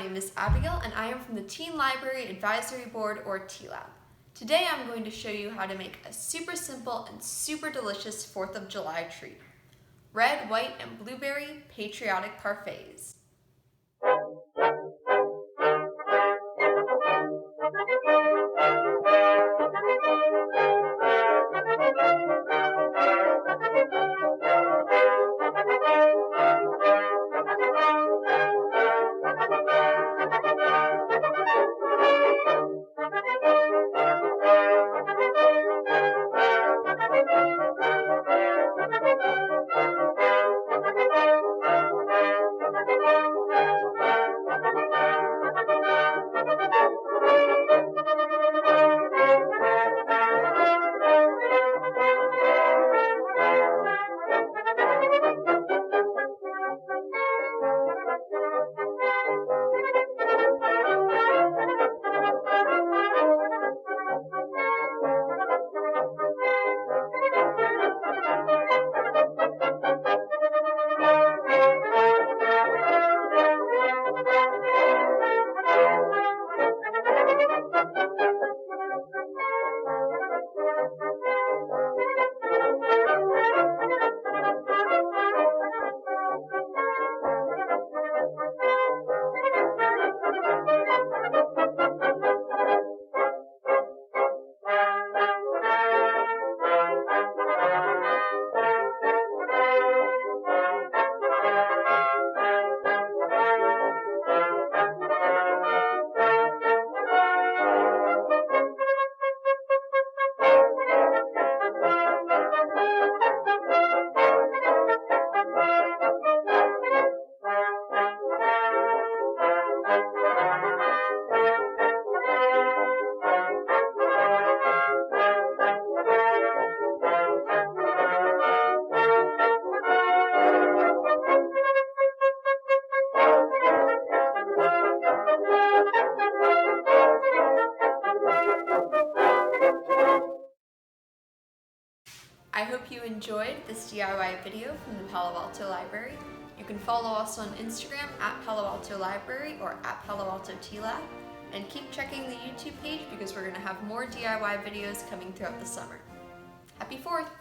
name is Abigail and I am from the Teen Library Advisory Board, or TLAB. Today I'm going to show you how to make a super simple and super delicious 4th of July treat. Red, white, and blueberry patriotic parfaits. I hope you enjoyed this DIY video from the Palo Alto Library. You can follow us on Instagram at Palo Alto Library or at Palo Alto TLAB, and keep checking the YouTube page because we're going to have more DIY videos coming throughout the summer. Happy 4th!